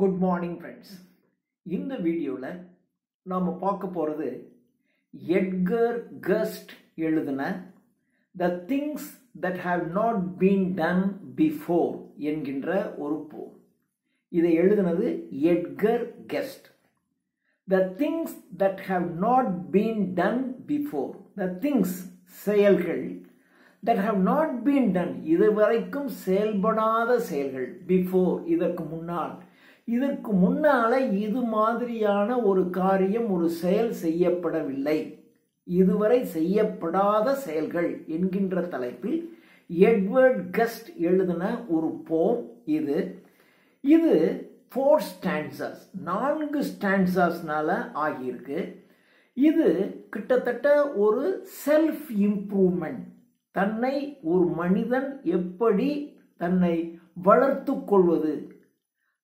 Good morning friends. இந்த வீடியோவில் நாம் பார்க்க போகிறது எட்கர் கஸ்ட் எழுதின the things that have not been done before என்கின்ற ஒரு போம். இதை எழுதினது Edgar Guest. The things that have not been done before, the things செயல்கள், that have not been done இதுவரைக்கும் செயல்படாத செயல்கள், பிஃபோர் இதற்கு முன்னால இது மாதிரியான ஒரு காரியம் ஒரு செயல் செய்யப்படவில்லை, இதுவரை செய்யப்படாத செயல்கள் என்கின்ற தலைப்பில் எட்வர்ட் கஸ்ட் எழுதின ஒரு போம் இது. இது 4 ஸ்டான்சாஸ், 4 ஸ்டான்சாஸ்னால ஆகியிருக்கு. இது கிட்டத்தட்ட ஒரு செல்ஃப் இம்ப்ரூவ்மெண்ட், தன்னை ஒரு மனிதன் எப்படி தன்னை வளர்த்து கொள்வது,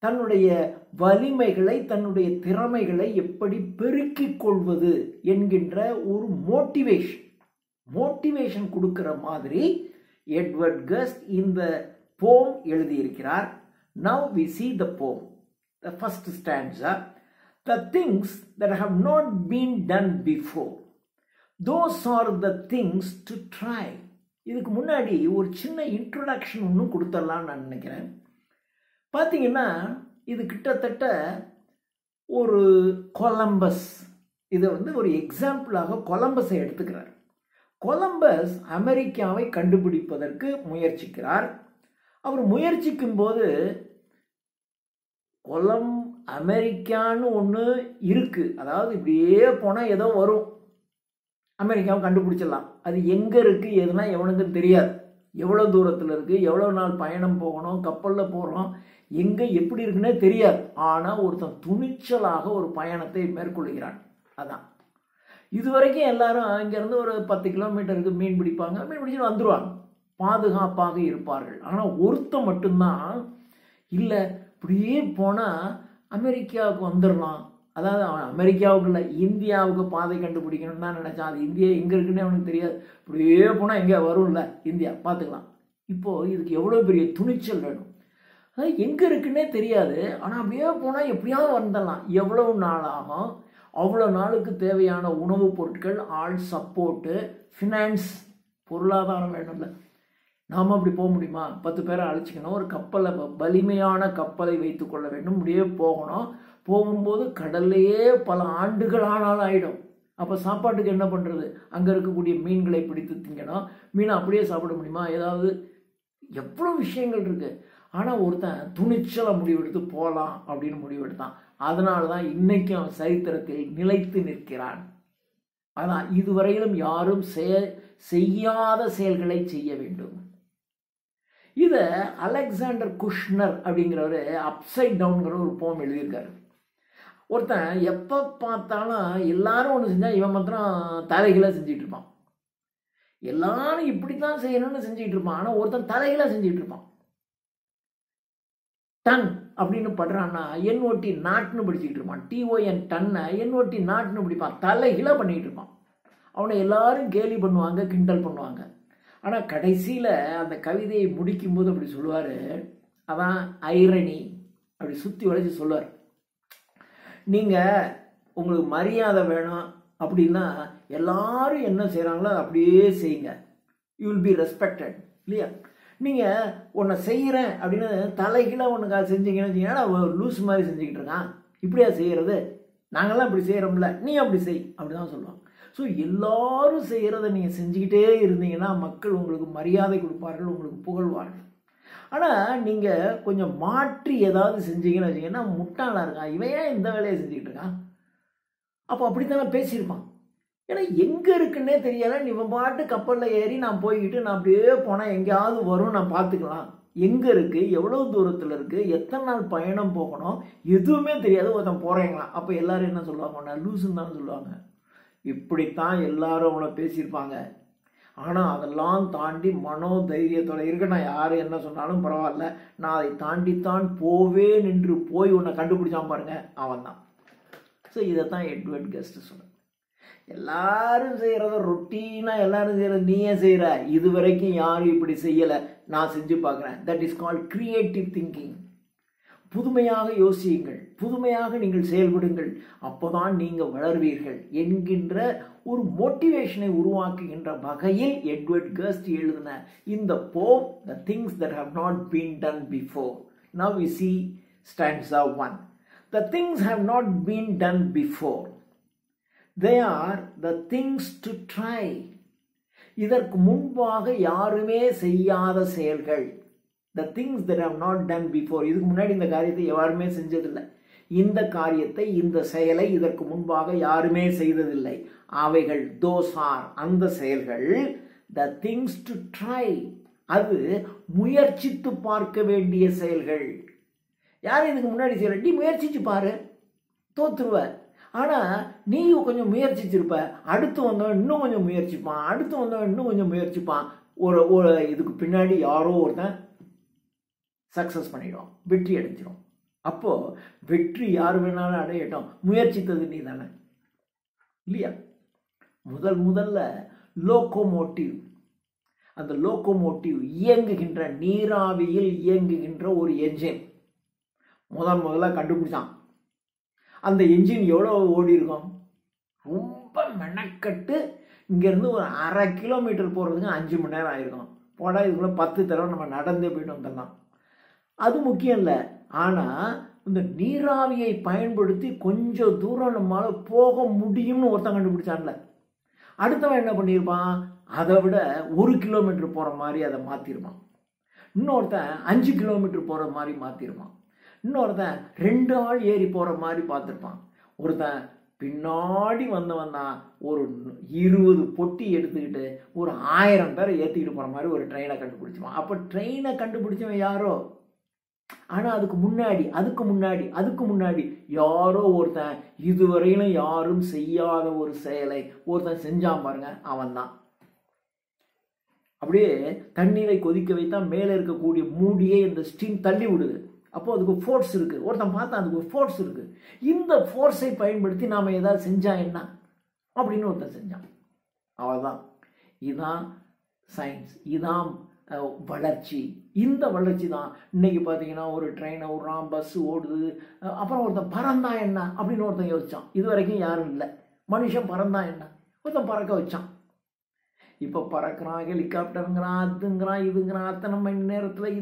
தன்னுடைய வலிமைகளை தன்னுடைய திறமைகளை எப்படி பெருக்கிக் கொள்வது என்கின்ற ஒரு மோட்டிவேஷன் கொடுக்கிற மாதிரி எட்வர்ட் கஸ்ட் இந்த போம் எழுதியிருக்கிறார். Now we see the poem. The first stanza, the things that have not been done before, those are the things to try. இதுக்கு முன்னாடி ஒரு சின்ன இன்ட்ரோடக்ஷன் ஒன்றும் கொடுத்துடலான்னு நான் நினைக்கிறேன். பார்த்தீங்கன்னா இது கிட்டத்தட்ட ஒரு கொலம்பஸ், இதை ஒரு எக்ஸாம்பிளாக கொலம்பஸை எடுத்துக்கிறார். கொலம்பஸ் அமெரிக்காவை கண்டுபிடிப்பதற்கு முயற்சிக்கிறார். அவர் முயற்சிக்கும் போது அமெரிக்கான்னு ஒன்று இருக்கு, அதாவது இப்படியே போனால் ஏதோ வரும், அமெரிக்காவை கண்டுபிடிச்சிடலாம். அது எங்கே இருக்குது எதுனா எவனுக்குன்னு தெரியாது, எவ்வளோ தூரத்தில் இருக்குது, எவ்வளோ நாள் பயணம் போகணும், கப்பலில் போகிறோம், எங்கே எப்படி இருக்குன்னே தெரியாது. ஆனால் ஒருத்தன் துணிச்சலாக ஒரு பயணத்தை மேற்கொள்கிறான். அதான் இதுவரைக்கும் எல்லாரும் இங்கேருந்து ஒரு 10 கிலோமீட்டருக்கு மீன் பிடிப்பாங்க, மீன் பிடிச்சிட்டு வந்துடுவாங்க, பாதுகாப்பாக இருப்பார்கள். ஆனால் ஒருத்தன் மட்டும்தான் இல்லை, இப்படியே போனால் அமெரிக்காவுக்கு வந்துடலாம், அதாவது அவன் அமெரிக்காவுக்கு இல்லை இந்தியாவுக்கு பாதை கண்டுபிடிக்கணும்னு தான் நினச்சான். அது இந்தியா எங்கே இருக்குன்னு அவனுக்கு தெரியாது. இப்படியே போனால் எங்கே வரும்ல இந்தியா, பார்த்துக்கலாம். இப்போது இதுக்கு எவ்வளோ பெரிய துணிச்சல் வேணும், அது எங்கே இருக்குன்னே தெரியாது, ஆனால் அப்படியே போனால் எப்படியாவது வந்துடலாம். எவ்வளவு நாள் ஆகும், அவ்வளோ நாளுக்கு தேவையான உணவுப் பொருட்கள், ஆள் சப்போர்ட்டு, ஃபினான்ஸ், பொருளாதாரம் வேணும்ல. நாம் அப்படி போக முடியுமா? 10 பேரை அழைச்சிக்கணும், ஒரு கப்பலை, வலிமையான கப்பலை வைத்து கொள்ள வேண்டும், இப்படியே போகணும். போகும்போது கடல்லையே பல ஆண்டுகள் ஆனாலும் ஆகிடும். அப்போ சாப்பாட்டுக்கு என்ன பண்ணுறது? அங்கே இருக்கக்கூடிய மீன்களை பிடித்து திங்கணும். மீனை அப்படியே சாப்பிட முடியுமா? ஏதாவது எவ்வளோ விஷயங்கள் இருக்குது. ஆனால் ஒருத்தன் துணிச்சலை முடிவெடுத்து போகலாம் அப்படின்னு முடிவெடுத்தான். அதனால தான் இன்னைக்கு அவன் சரித்திரத்தில் நிலைத்து நிற்கிறான். அதான் இதுவரையிலும் யாரும் செய்யாத செயல்களை செய்ய வேண்டும். இதை அலெக்சாண்டர் குஷ்னர் அப்படிங்கிறவர் அப்சைட் டவுன்கிற ஒரு போம் எழுதியிருக்காரு. ஒருத்தன் எப்போ பார்த்தாலும் எல்லாரும் ஒன்று செஞ்சால் இவன் மாத்திரம் தலைகளாக செஞ்சிட்டு இருப்பான். எல்லாரும் இப்படி தான் செய்யணும்னு செஞ்சுட்டு இருப்பான். ஆனால் ஒருத்தன் தலைகளாக செஞ்சுட்டு இருப்பான். டன் அப்படின்னு படுறான்னா NOT நாட்னு படிச்சுக்கிட்டு இருப்பான். TON டன்னை NOT நாட்னு படிப்பான். தலைகளாக பண்ணிக்கிட்டு இருப்பான். அவனை எல்லாரும் கேலி பண்ணுவாங்க, கிண்டல் பண்ணுவாங்க. ஆனால் கடைசியில் அந்த கவிதையை முடிக்கும்போது அப்படி சொல்லுவார், அதான் ஐரணி. அப்படி சுற்றி வளைச்சி சொல்லுவார், நீங்கள் உங்களுக்கு மரியாதை வேணும் அப்படின்னா எல்லாரும் என்ன செய்கிறாங்களோ அதை அப்படியே செய்யுங்க, யூ வில் பி ரெஸ்பெக்டட், இல்லையா? நீங்கள் ஒன்றை செய்கிறேன் அப்படின்னு தலைகீழாக ஒன்றுக்காக செஞ்சீங்கன்னு வச்சிங்கன்னா லூஸ் மாதிரி செஞ்சுக்கிட்டு இருக்கான், இப்படியா செய்கிறது, நாங்கள்லாம் இப்படி செய்கிறோம்ல, நீ அப்படி செய், அப்படி தான் சொல்லுவாங்க. ஸோ எல்லாரும் செய்கிறத நீங்கள் செஞ்சுக்கிட்டே இருந்தீங்கன்னா மக்கள் உங்களுக்கு மரியாதை கொடுப்பார்கள், உங்களுக்கு புகழ்வார்கள். ஆனால் நீங்கள் கொஞ்சம் மாற்றி ஏதாவது செஞ்சீங்கன்னு வச்சிங்கன்னா முட்டாளாக இருக்கான், இவன் ஏன் இந்த வேலையை செஞ்சுக்கிட்டு இருக்கான், அப்போ அப்படித்தானே பேசியிருப்பான். ஏன்னா எங்கே இருக்குன்னே தெரியல, இவன் பாட்டு கப்பலில் ஏறி நான் போய்கிட்டு நான் அப்படியே போனால் எங்கேயாவது வரும், நான் பார்த்துக்கலாம், எங்கே இருக்குது, எவ்வளோ தூரத்தில் இருக்குது, எத்தனை நாள் பயணம் போகணும், எதுவுமே தெரியாது, ஒருத்தன் போகிறேங்களாம். அப்போ எல்லோரும் என்ன சொல்லுவாங்க, நான் லூசுன்னு தானே சொல்லுவாங்க. இப்படித்தான் எல்லாரும் அவனை பேசியிருப்பாங்க. ஆனால் அதெல்லாம் தாண்டி மனோதைரியத்தோட இருக்க, நான் யார் என்ன சொன்னாலும் பரவாயில்ல, நான் அதை தாண்டித்தான் போவேன் என்று போய் உன்னை கண்டுபிடிச்சான் பாருங்க, அவன் தான். ஸோ இதைத்தான் எட்வர்ட் கஸ்ட் சொல்ல. எல்லாரும் செய்கிறத ரொட்டீனாக எல்லாரும் செய்கிறது நீயே செய்கிற, இது வரைக்கும் யாரும் இப்படி செய்யலை, நான் செஞ்சு பார்க்குறேன். That is called creative thinking. புதுமையாக யோசியுங்கள், புதுமையாக நீங்கள் செயல்படுங்கள், அப்போதான் நீங்கள் வளர்வீர்கள் என்கின்ற ஒரு மோட்டிவேஷனை உருவாக்குகின்ற வகையில் எட்வர்ட் கஸ்ட் எழுதின இந்த poem, the things that have not been done before. Now we see stanza 1. The things have not been done before. They are the things to try. இதற்கு முன்பாக யாருமே செய்யாத செயல்கள். The things that have not done before. இதுக்கு முன்னாடி இந்த காரியத்தை யாருமே செஞ்சதில்லை. இந்த காரியத்தை, இந்த செயலை இதற்கு முன்பாக யாருமே செய்ததில்லை. அவைகள் those are, அந்த செயல்கள், the things to try. அது முயற்சித்து பார்க்க வேண்டிய செயல்கள். யாரும் இதுக்கு முன்னாடி செய்யல, நீ முயற்சிச்சு பாரு, தோத்துருவ. ஆனால் நீ கொஞ்சம் முயற்சிச்சிருப்ப, அடுத்து வந்தவன் இன்னும் கொஞ்சம் முயற்சிப்பான், அடுத்து வந்தவன் இன்னும் கொஞ்சம் முயற்சிப்பான். ஒரு இதுக்கு பின்னாடி யாரோ ஒருத்தன் சக்ஸஸ் பண்ணிடும், வெற்றி அடைஞ்சிடும். அப்போது வெற்றி யார் வேணாலும் அடையட்டும், முயற்சித்தது நீ தானே, இல்லையா? முதல்ல லோகோமோட்டிவ், அந்த லோகோமோட்டிவ் இயங்குகின்ற, நீராவியில் இயங்குகின்ற ஒரு என்ஜின் முதல்ல கண்டுபிடிச்சான். அந்த என்ஜின் எவ்வளோ ஓடி இருக்கும்? ரொம்ப மெனக்கட்டு இங்கேருந்து ஒரு 1/2 கிலோமீட்டர் போகிறதுக்கு 5 மணி நேரம் ஆயிருக்கும். போடா, இதுக்குள்ளே 10 தடவை நம்ம நடந்தே போயிட்டு வந்துடலாம். அது முக்கியம் இல்லை. ஆனால் இந்த நீராவியை பயன்படுத்தி கொஞ்சம் தூரம் நம்மளால் போக முடியும்னு ஒருத்தன் கண்டுபிடிச்சான்ல, அடுத்தவன் என்ன பண்ணியிருப்பான்? அதை விட 1 கிலோமீட்டர் போகிற மாதிரி அதை மாற்றிருப்பான். இன்னொருத்தன் 5 கிலோமீட்டர் போகிற மாதிரி மாற்றிருப்பான். இன்னொருத்தன் 2 ஆள் ஏறி போகிற மாதிரி பார்த்துருப்பான். ஒருத்தன் பின்னாடி வந்தவன் தான் ஒரு 20 பொட்டி எடுத்துக்கிட்டு ஒரு 1000 பேரை ஏற்றிக்கிட்டு போகிற மாதிரி ஒரு ட்ரெயினை கண்டுபிடிச்சிருவான். அப்போ ட்ரெயினை கண்டுபிடிச்சவன் யாரோ, ஆனால் அதுக்கு முன்னாடி யாரோ ஒருத்தன் இதுவரையிலும் யாரும் செய்யாத ஒரு செயலை ஒருத்தன் செஞ்சான் பாருங்க, அவன் தான். அப்படியே தண்ணீரை கொதிக்க வைத்தா மேலே இருக்கக்கூடிய மூடியே இந்த ஸ்டீம் தள்ளி விடுது. அப்போ அதுக்கு ஃபோர்ஸ் இருக்குது. ஒருத்தன் பார்த்தா அதுக்கு ஃபோர்ஸ் இருக்குது. இந்த ஃபோர்ஸை பயன்படுத்தி நாம் ஏதாவது செஞ்சா என்ன அப்படின்னு ஒருத்தன் செஞ்சான். அவ்வளோதான். இதுதான் சயின்ஸ், இதுதான் வளர்ச்சி. இந்த வளர்ச்சி தான் இன்னைக்கு பார்த்தீங்கன்னா ஒரு ட்ரெயினை விட்றான், பஸ் ஓடுது. அப்புறம் ஒருத்தன் பறந்தா என்ன அப்படின்னு ஒருத்தன் யோசிச்சான். இது வரைக்கும் யாரும் இல்லை. மனுஷன் பறந்தா என்ன, ஒருத்தன் பறக்க வச்சான். இப்போ பறக்கிறான், ஹெலிகாப்டருங்கிறான், அதுங்கிறான், இதுங்கிறான். அத்தனை மணி நேரத்தில்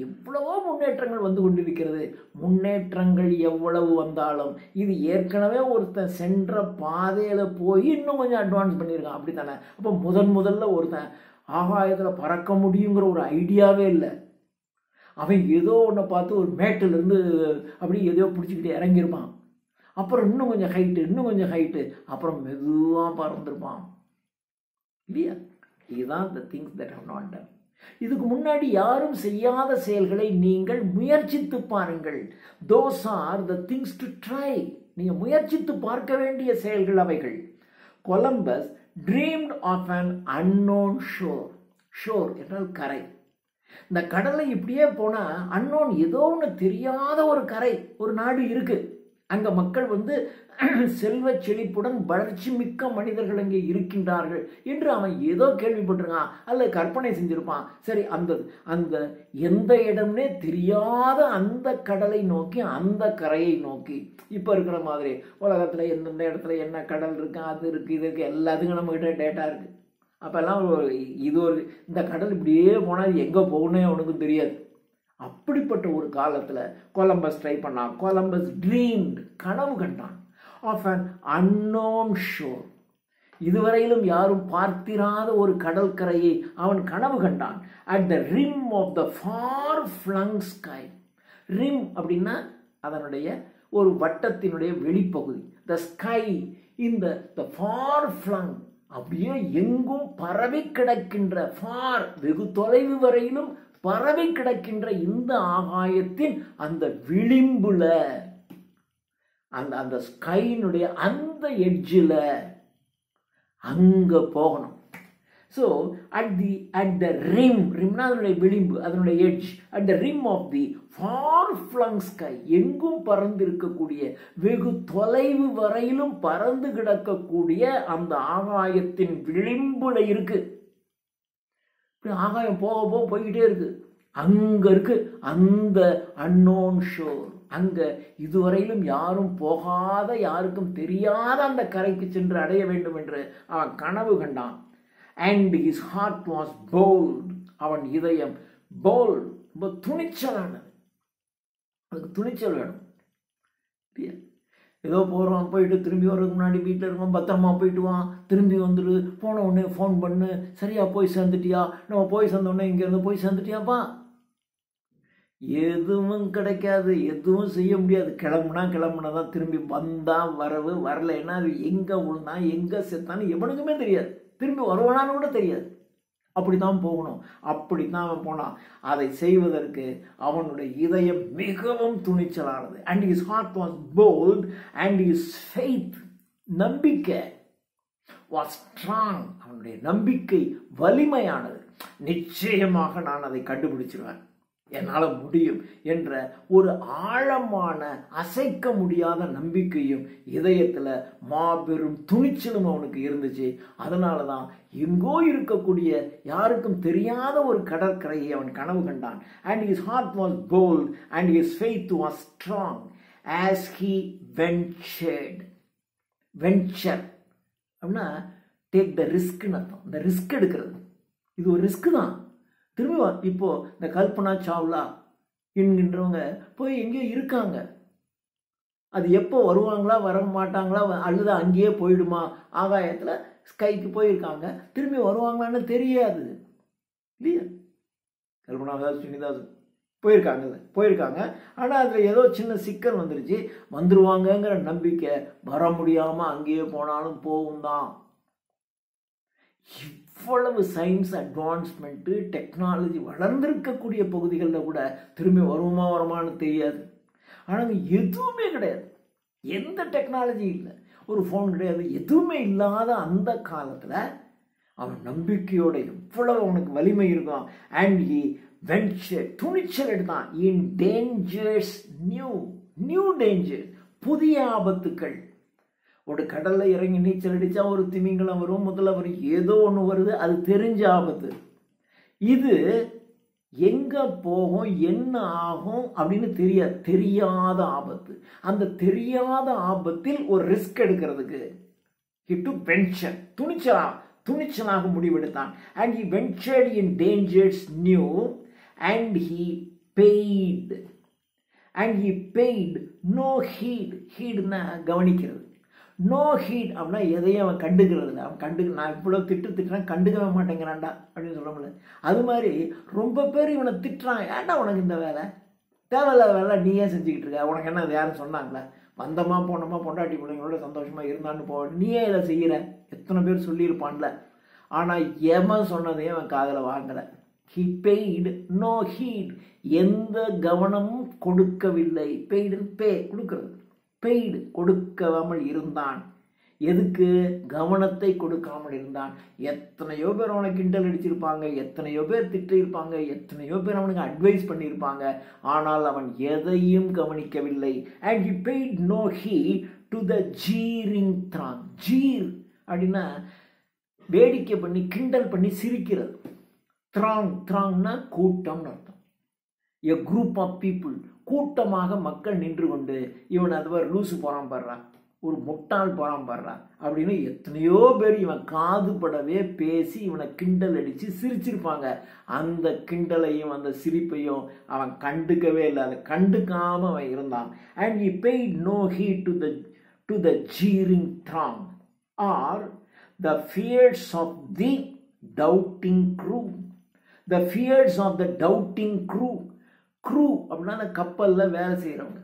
எவ்வளவோ முன்னேற்றங்கள் வந்து கொண்டிருக்கிறது. முன்னேற்றங்கள் எவ்வளவு வந்தாலும் இது ஏற்கனவே ஒருத்தன் சென்ற பாதையில் போய் இன்னும் கொஞ்சம் அட்வான்ஸ் பண்ணியிருக்கான், அப்படி தானே? அப்போ முதல்ல ஒருத்தன் ஆகாயத்தில் பறக்க முடியுங்கிற ஒரு ஐடியாவே இல்லை. அவன் ஏதோ ஒன்றை பார்த்து ஒரு மேட்டிலேருந்து அப்படி ஏதோ பிடிச்சிக்கிட்டு இறங்கியிருப்பான். அப்புறம் இன்னும் கொஞ்சம் ஹைட்டு, அப்புறம் மெதுவாக பறந்துருப்பான், இல்லையா? இதுதான் the things that have not done. இதுக்கு முன்னாடி யாரும் செய்யாத செயல்களை நீங்கள் முயற்சித்து பாருங்கள். Those are the things to try. நீங்கள் முயற்சித்து பார்க்க வேண்டிய செயல்கள் அவைகள். Columbus dreamed of an unknown shore. Sure என்றால் கரை. இந்த கடலை இப்படியே போனால் அன்னோன், ஏதோ ஒன்று தெரியாத ஒரு கரை, ஒரு நாடு இருக்கு. அங்கே மக்கள் செல்வ செழிப்புடன் வளர்ச்சி மிக்க மனிதர்கள் அங்கே இருக்கின்றார்கள் என்று அவன் ஏதோ கேள்விப்பட்டிருக்கான், அல்லது கற்பனை செஞ்சிருப்பான். சரி, அந்த எந்த இடம்னே தெரியாத அந்த கடலை நோக்கி, அந்த கரையை நோக்கி, இப்போ இருக்கிற மாதிரி உலகத்தில் எந்தெந்த இடத்துல என்ன கடல் இருக்கு, அது இருக்குது, இது இருக்குது, எல்லாத்துக்கும் நம்மகிட்ட டேட்டா இருக்குது. அப்போல்லாம் இந்த கடல் இப்படியே போனால் எங்கே போகணும்னே அவனுக்கும் தெரியாது. அப்படிப்பட்ட ஒரு காலத்தில் கொலம்பஸ் ட்ரை பண்ணான். கொலம்பஸ் ட்ரீம்ட், கனவு கண்டான், ஆஃப் அன் அன்னோன் ஷோர். இதுவரையிலும் யாரும் பார்த்திராத ஒரு கடற்கரையை அவன் கனவு கண்டான். At the rim of the far flung sky. Rim அப்படின்னா அதனுடைய ஒரு வட்டத்தினுடைய வெளிப்பகுதி. த ஸ்கை இந்த த ஃபார் ஃப்ளங், அப்படியே எங்கும் பரவி கிடக்கின்ற, ஃபார் வெகு தொலைவு வரையிலும் பரவி கிடக்கின்ற இந்த ஆகாயத்தின் அந்த விளிம்புல, அந்த ஸ்கைனுடைய அந்த எட்ஜில் அங்கே போகணும். ஸோ அட் த ரிம்னா அதனுடைய விளிம்பு, அதனுடைய edge, at the rim of the far flung sky, எங்கும் பறந்து இருக்கக்கூடிய, வெகு தொலைவு வரையிலும் பறந்து கிடக்கக்கூடிய அந்த ஆகாயத்தின் விளிம்புல இருக்கு. ஆகாயம் போக போய்கிட்டே இருக்கு. அங்க இருக்கு அந்த அன்னோன் ஷோர். அங்க இதுவரையிலும் யாரும் போகாத, யாருக்கும் தெரியாத அந்த கரைக்கு சென்று அடைய வேண்டும் என்று அவன் கனவு கண்டான். And his heart was bold. அவன் இதயம் போல்ட், ரொம்ப துணிச்சலானது. அதுக்கு துணிச்சல் வேணும். ஏதோ போகிறோம், போயிட்டு திரும்பி வர்றதுக்கு முன்னாடி வீட்டில் இருக்கோம், பத்திரமா போயிட்டு வான், திரும்பி வந்துடு, போன உடனே ஃபோன் பண்ணு, சரியா போய் சேர்ந்துட்டியா, நம்ம போய் சேர்ந்தோடனே இங்கேருந்து போய் சேர்ந்துட்டியாப்பா. எதுவும் கிடைக்காது, எதுவும் செய்ய முடியாது. கிளம்புனதான் திரும்பி வந்தான், வரவு வரலைன்னா அது எங்கே விழுந்தான் எங்கே செத்தான்னு எவனுக்குமே தெரியாது. திரும்பி வருவானான்னு கூட தெரியாது. அப்படித்தான் போகணும். அப்படித்தான் அவன் போனான். அதை செய்வதற்கு அவனுடைய இதயம் மிகவும் துணிச்சலானது. And his heart was bold and his faith, நம்பிக்கை வாஸ் ஸ்ட்ராங். அவனுடைய நம்பிக்கை வலிமையானது. நிச்சயமாக நான் அதை கண்டுபிடிச்சிருவேன், என்னால் முடியும் என்ற ஒரு ஆழமான அசைக்க முடியாத நம்பிக்கையும் இதயத்தில் மாபெரும் துணிச்சலும் அவனுக்கு இருந்துச்சு. அதனால தான் எங்கோ இருக்கக்கூடிய யாருக்கும் தெரியாத ஒரு கடற்கரையை அவன் கனவு கண்டான். And his heart was bold and his faith was strong as he ventured. Venture அப்படின்னா டேக் த ரிஸ்க்னு அர்த்தம். இந்த ரிஸ்க் எடுக்கிறது, இது ஒரு ரிஸ்க் தான். திரும்ப இப்போ இந்த கல்பனா சாவ்லா என்கின்றவங்க போய் எங்கேயோ இருக்காங்க. அது எப்போ வருவாங்களா வர மாட்டாங்களா, அல்லது அங்கேயே போயிடுமா, ஆகாயத்தில் ஸ்கைக்கு போயிருக்காங்க, திரும்பி வருவாங்களான்னு தெரியாது இல்லையா. கல்பனா தாஸ், சுனிதாஸ் போயிருக்காங்க. ஆனால் அதில் ஏதோ சின்ன சிக்கல் வந்துருச்சு. வந்துருவாங்கங்கிற நம்பிக்கை வர முடியாமல் அங்கேயே போனாலும் போகும் தான். இவ்வளவு சயின்ஸ் அட்வான்ஸ்மெண்ட்டு, டெக்னாலஜி வளர்ந்திருக்கக்கூடிய பகுதிகளில் கூட திரும்பி வருமானு தெரியாது. ஆனால் எதுவுமே கிடையாது, எந்த டெக்னாலஜி இல்லை, ஒரு ஃபோன் கிடையாது, எதுவுமே இல்லாத அந்த காலத்தில் அவன் நம்பிக்கையோட எவ்வளவு அவனுக்கு வலிமை இருக்கும். அண்ட் ஹி வென்ச்சர், துணிச்சல் எடுத்தான். இன் டேஞ்சர்ஸ், நியூ டேஞ்சர், புதிய ஆபத்துக்கள். ஒரு கடலில் இறங்கி நீச்சல் அடித்தா ஒரு திமிங்கலம் வரும், முதல்ல வரும், ஏதோ ஒன்று வருது, அது தெரிஞ்ச ஆபத்து. இது எங்கே போகும் என்ன ஆகும் அப்படின்னு தெரியாத ஆபத்து. அந்த தெரியாத ஆபத்தில் ஒரு ரிஸ்க் எடுக்கிறதுக்கு he took venture, துணிச்சலாக முடிவெடுத்தான். and he ventured in dangers new and he paid no heedனா கவனிக்கிறது. நோ ஹீட் அப்படின்னா எதையும் அவன் கண்டுக்கிறது இல்லை. அவன் நான் இவ்வளோ திட்டுறேன், கண்டுக்கவே மாட்டேங்கிறான்டா அப்படின்னு சொல்ல முடியல. அது மாதிரி ரொம்ப பேர் இவனை திட்டுறான், ஏன்டா உனக்கு இந்த வேலை, தேவையில்லாத வேலை நீ ஏன் செஞ்சுக்கிட்டு இருக்க, உனக்கு என்ன அது யாரும் சொன்னாங்களே, வந்தமா போனோமா பொண்டாட்டி பிள்ளைங்களோட சந்தோஷமாக இருந்தான்னு நீயே இதை செய்கிற, எத்தனை பேர் சொல்லியிருப்பான்ல. ஆனால் எவன் சொன்னதையும் அவன் காதில் வாங்கலை. he paid no heed, எந்த கவனமும் கொடுக்கவில்லை. கொடுக்கிறது, பெய்டு கொடுக்காமல் இருந்தான். எதுக்கு? கவனத்தை கொடுக்காமல் இருந்தான். எத்தனையோ பேர் அவனை கிண்டல் அடிச்சிருப்பாங்க, எத்தனையோ பேர் திட்டிருப்பாங்க, எத்தனையோ பேர் அவனுக்கு அட்வைஸ் பண்ணியிருப்பாங்க. ஆனால் அவன் எதையும் கவனிக்கவில்லை. and he paid no heed to the jeering throng. ஜீர் அப்படின்னா வேடிக்கை பண்ணி கிண்டல் பண்ணி சிரிக்கிறது. த்ராங்னா கூட்டம்னு அர்த்தம். a group of people, கூட்டமாக மக்கள் நின்று கொண்டு இவன் அதுவரை லூசு போகிறான் பாடுறா, ஒரு முட்டாள் போகிறான் பாடுறா அப்படின்னு எத்தனையோ பேர் இவன் காதுபடவே பேசி இவனை கிண்டல் அடித்து சிரிச்சிருப்பாங்க. அந்த கிண்டலையும் அந்த சிரிப்பையும் அவன் கண்டுக்கவே இல்லை, அதை கண்டுக்காமல் அவன் இருந்தான். and he paid no heed to the jeering throng or the fears of the doubting crew. the fears of the doubting crew அப்படின்னா அந்த கப்பலில் வேலை செய்கிறவங்க.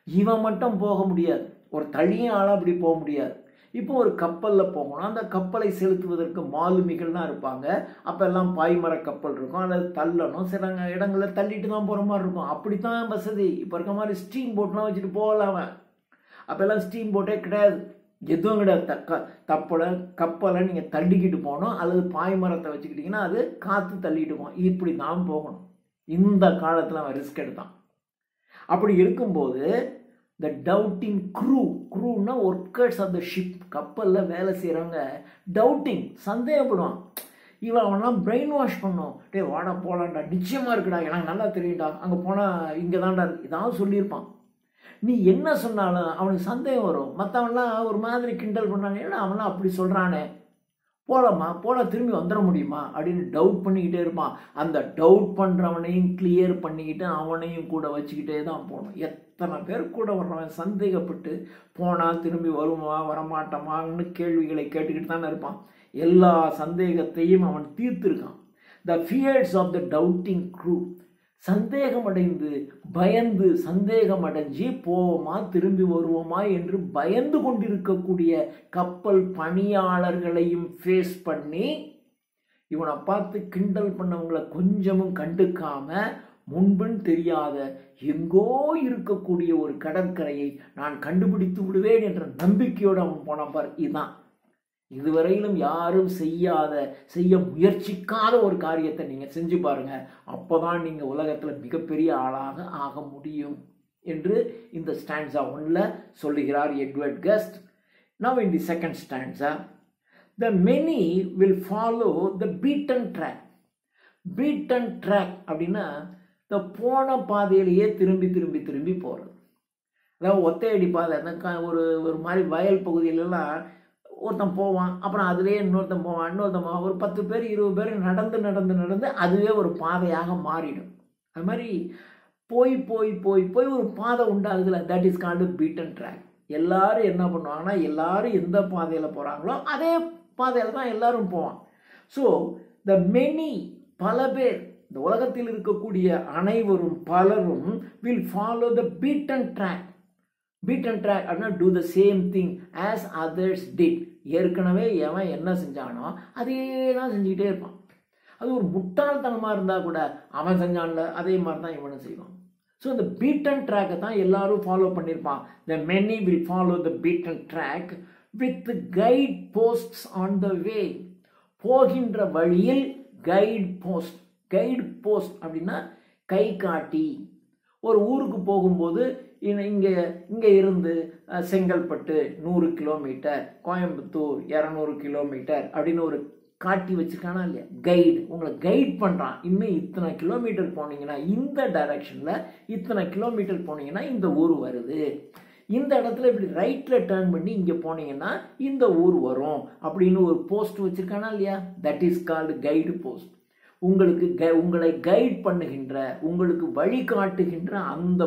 இவன் மட்டும் போக முடியாது, ஒரு தனிய ஆளாக அப்படி போக முடியாது. இப்போ ஒரு கப்பலில் போகணும், அந்த கப்பலை செலுத்துவதற்கு மாலுமிகள்லாம் இருப்பாங்க. அப்போ எல்லாம் பாய்மர கப்பல் இருக்கும், அல்லது தள்ளணும், சில இடங்களில் தள்ளிட்டு தான் போகிற மாதிரி இருக்கும். அப்படித்தான் வசதி. இப்போ இருக்க மாதிரி ஸ்டீம் போட்லாம் வச்சுட்டு போகலாம். அப்போல்லாம் ஸ்டீம் போட்டே கிடையாது, எதுவும் கிடையாது. கப்பலை நீங்கள் தள்ளிக்கிட்டு போகணும், அல்லது பாய்மரத்தை வச்சுக்கிட்டிங்கன்னா அது காற்று தள்ளிட்டு போகும். இப்படி தான் போகணும். இந்த காலத்தில் அவன் ரிஸ்க் எடுத்தான். அப்படி இருக்கும்போது த டவுட்டிங் க்ரூனா ஒர்க்கர்ஸ் ஆஃப் த ஷிப், கப்பலில் வேலை செய்கிறவங்க டவுட்டிங், சந்தேகப்படுவான். இவன் அவன்லாம் பிரெயின் வாஷ் பண்ணோம். டே வாடா போகலான்டா, நிச்சயமாக இருக்குடா, எனக்கு நல்லா தெரியும்டா, அங்கே போனால் இங்கே தான்டா இதாவது சொல்லியிருப்பான். நீ என்ன சொன்னாலும் அவனுக்கு சந்தேகம் வரும். மற்றவன்லாம் ஒரு மாதிரி கிண்டல் பண்ணுறாங்க, ஏன்னா அவன்லாம் அப்படி சொல்கிறானே, போகலாமா போகலாம், திரும்பி வந்துட முடியுமா அப்படின்னு டவுட் பண்ணிக்கிட்டே இருப்பான். அந்த டவுட் பண்ணுறவனையும் கிளியர் பண்ணிக்கிட்டு அவனையும் கூட வச்சுக்கிட்டே தான் போகணும். எத்தனை பேர் கூட வர்றவன் சந்தேகப்பட்டு போனால் திரும்பி வருமா வரமாட்டோமான்னு கேள்விகளை கேட்டுக்கிட்டு தானே இருப்பான். எல்லா சந்தேகத்தையும் அவன் தீர்த்திருக்கான். The fears of the doubting crew, சந்தேகமடைந்து பயந்து சந்தேகமடைஞ்சி போவோமா திரும்பி வருவோமா என்று பயந்து கொண்டிருக்கக்கூடிய கப்பல் பணியாளர்களையும் ஃபேஸ் பண்ணி இவனை பார்த்து கிண்டல் பண்ணவங்களை கொஞ்சமும் கண்டுக்காம முன்பின் தெரியாத எங்கோ இருக்கக்கூடிய ஒரு கடற்கரையை நான் கண்டுபிடித்து விடுவேன் என்ற நம்பிக்கையோடு அவன் போனான் பார். இதுதான் இதுவரையிலும் யாரும் செய்ய முயற்சிக்காத ஒரு காரியத்தை நீங்கள் செஞ்சு பாருங்க. அப்போதான் நீங்கள் உலகத்தில் மிகப்பெரிய ஆளாக ஆக முடியும் என்று இந்த ஸ்டான்ஸா 1ல் சொல்லுகிறார் Edward Guest. Now in the second stanza, the many will follow the beaten track. beaten track அப்படின்னா இந்த போன பாதையிலேயே திரும்பி திரும்பி திரும்பி போகிறது. அதாவது ஒத்தையடி பாதை, அந்த ஒரு மாதிரி வயல் பகுதியிலலாம் ஒருத்தன் போவான், அப்புறம் அதுலேயே இன்னொருத்தன் போவான், ஒரு 10 பேர் 20 பேர் நடந்து நடந்து நடந்து அதுவே ஒரு பாதையாக மாறிடும். அது மாதிரி போய் போய் போய் போய் ஒரு பாதை உண்டாகுதுல, that is called beaten track. எல்லாரும் என்ன பண்ணுவாங்கன்னா, எல்லாரும் எந்த பாதையில் போகிறாங்களோ அதே பாதையில் தான் எல்லாரும் போவான். ஸோ த மெனி, பல பேர், இந்த உலகத்தில் இருக்கக்கூடிய அனைவரும் பலரும் will follow the beaten track. Beaten track அப்படின்னா do the same thing as others did. ஏற்கனவே எவன் என்ன செஞ்சானோ அதே தான் செஞ்சுக்கிட்டே இருப்பான். அது ஒரு முட்டாள்தனமாக இருந்தால் கூட அவன் செஞ்சான்ல அதே மாதிரி தான் இவனும் செய்வான். ஸோ இந்த பீட்டன் ட்ராக்கை தான் எல்லாரும் ஃபாலோ பண்ணியிருப்பான். The many will follow the beaten track with guide posts on the way. போகின்ற வழியில் கைட் போஸ்ட். கைட் போஸ்ட் அப்படின்னா கை காட்டி. ஒரு ஊருக்கு போகும்போது இங்கே இருந்து செங்கல்பட்டு 100 கிலோமீட்டர், கோயம்புத்தூர் 200 கிலோமீட்டர் அப்படின்னு ஒரு காட்டி வச்சுருக்கானா இல்லையா, கைடு. உங்களை கைட் பண்ணுறான். இன்னும் இத்தனை கிலோமீட்டர் போனீங்கன்னா இந்த டைரக்ஷனில், இத்தனை கிலோமீட்டர் போனீங்கன்னா இந்த ஊர் வருது, இந்த இடத்துல இப்படி ரைட்டில் டேர்ன் பண்ணி இங்கே போனீங்கன்னா இந்த ஊர் வரும் அப்படின்னு ஒரு போஸ்ட் வச்சுருக்கானா இல்லையா, that is called guide post. உங்களை கைட் பண்ணுகின்ற, உங்களுக்கு வழிகாட்டுகின்ற அந்த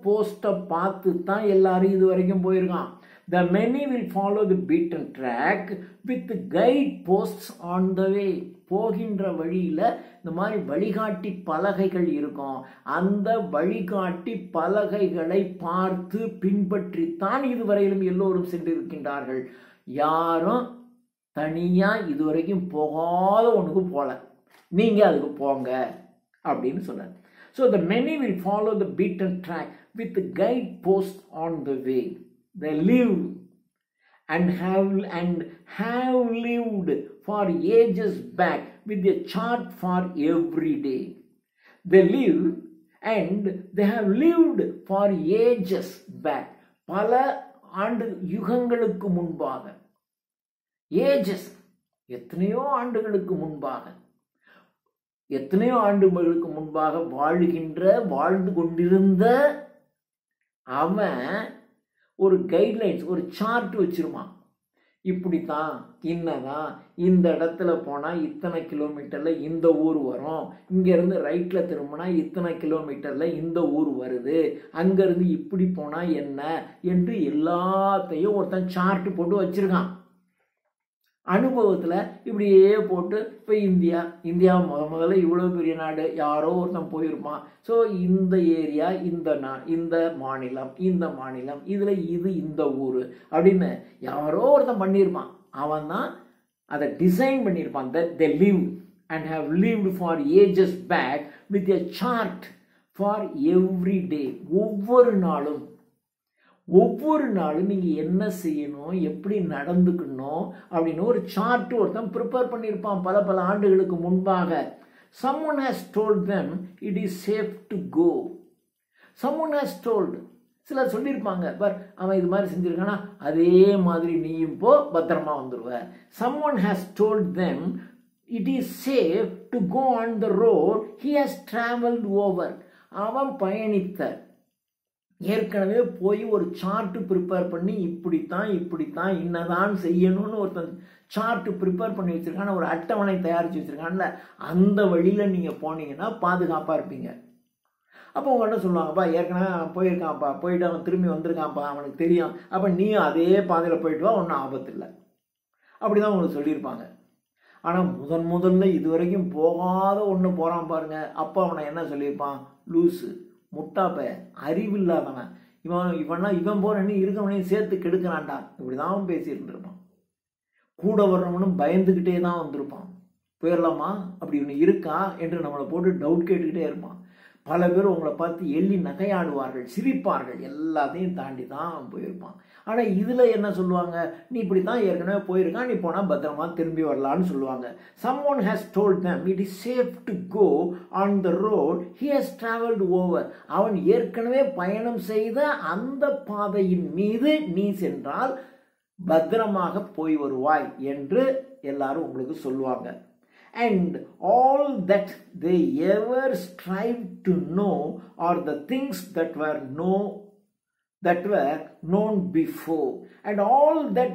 போஸ்ட்டை பார்த்து தான் எல்லாரும் இது வரைக்கும் போயிருக்கான். The many will follow the beaten track with guide posts on the way. போகின்ற வழியில் இந்த மாதிரி வழிகாட்டி பலகைகள் இருக்கும். அந்த வழிகாட்டி பலகைகளை பார்த்து பின்பற்றித்தான் இதுவரையிலும் எல்லோரும் சென்றிருக்கின்றார்கள். யாரும் தனியாக இதுவரைக்கும் போகாத ஒன்றுக்கு போகல, நீங்கள் அதுக்கு போங்க அப்படின்னு சொன்னார். So the many will follow the beaten track with the guide posts on the way. They live and have lived for ages back with a chart for every day. They live and they have lived for ages back. பல ஆண்டு யுகங்களுக்கு முன்பாக, ages எத்தனையோ ஆண்டுகளுக்கு முன்பாக, எத்தனையோ ஆண்டுகளுக்கு முன்பாக வாழ்ந்து கொண்டிருந்த அவன் ஒரு கைட்லைன்ஸ், ஒரு சார்ட் வச்சிருவான். இப்படித்தான், இன்னதான், இந்த இடத்துல போனால் இத்தனை கிலோமீட்டரில் இந்த ஊர் வரும், இங்கேருந்து ரைட்டில் திரும்பினா இத்தனை கிலோமீட்டரில் இந்த ஊர் வருது, அங்கேருந்து இப்படி போனால் என்ன என்று எல்லாத்தையும் ஒருத்தன் சார்ட்டு போட்டு வச்சுருக்கான். அனுபவத்தில் இப்படியே போட்டு இப்போ இந்தியா முதல்ல இவ்வளோ பெரிய நாடு, யாரோ ஒருத்தன் போயிருப்பான். ஸோ இந்த ஏரியா, இந்த மாநிலம் இதில் இந்த ஊர் அப்படின்னு யாரோ ஒருத்தன் பண்ணியிருப்பான். அவன் தான் அதை டிசைன் பண்ணியிருப்பான். that they live and have lived for ages back with a chart for every day. ஒவ்வொரு நாளும் நீங்கள் என்ன செய்யணும், எப்படி நடந்துக்கணும் அப்படின்னு ஒரு சார்ட் ஒருத்தன் ப்ரிப்பேர் பண்ணியிருப்பான் பல ஆண்டுகளுக்கு முன்பாக. someone has told them it is safe to go. someone has told, சிலர் சொல்லியிருப்பாங்க, பர் அவன் இது மாதிரி செஞ்சிருக்கானா அதே மாதிரி நீயும் போ, பத்திரமா வந்துடுவ. someone has told them it is safe to go on the road he has traveled over. அவன் பயணித்த ஏற்கனவே போய் ஒரு சார்ட் ப்ரிப்பேர் பண்ணி இப்படித்தான் இன்னதான் செய்யணும்னு ஒருத்தன் சார்ட் ப்ரிப்பேர் பண்ணி வச்சிருக்கான, ஒரு அட்டவணை தயாரித்து வச்சிருக்கான்ல, அந்த வழியில் நீங்கள் போனீங்கன்னா பாதுகாப்பாக இருப்பீங்க. அப்போ உங்கள்கிட்ட சொல்லுவாங்கப்பா, ஏற்கனவே போயிருக்கான்ப்பா, போயிட்டு அவன் திரும்பி வந்திருக்கான்ப்பா, அவனுக்கு தெரியும், அப்போ நீயும் அதே பாதையில் போயிட்டு வா, ஒன்றும் ஆபத்து இல்லை, அப்படி தான் உங்களுக்கு சொல்லியிருப்பாங்க. ஆனால் முதல்ல இது வரைக்கும் போகாத ஒன்று போகிறான் பாருங்க, அப்போ அவனை என்ன சொல்லியிருப்பான்? லூஸு, முட்டாப்ப, அறிவில்லாதவன், இவன் போறன்னு இருக்கவனையும் சேர்த்து கெடுக்கிறான்டா, இப்படி தான் அவன் பேசிட்டு இருப்பான். கூட வர்றவனும் பயந்துக்கிட்டே தான் வந்திருப்பான். போயிடலாமா, அப்படி ஒன்று இருக்கா என்று நம்மளை போட்டு டவுட் கேட்டுக்கிட்டே இருப்பான். பல பேர் உங்களை பார்த்து எள்ளி நகையாடுவார்கள், சிரிப்பார்கள், எல்லாத்தையும் தாண்டி தான் போயிருப்பான். ஆனால் இதில் என்ன சொல்லுவாங்க? நீ இப்படி தான் ஏற்கனவே போயிருக்கான், நீ போனால் பத்திரமா திரும்பி வரலான்னு சொல்லுவாங்க. someone has told them it is safe to go on the road he has traveled over. அவன் ஏற்கனவே பயணம் செய்த அந்த பாதையின் மீது நீ சென்றால் பத்திரமாக போய் வருவாய் என்று எல்லாரும் உங்களுக்கு சொல்லுவாங்க. And all that they ever strive to know are the things that were known before. And all that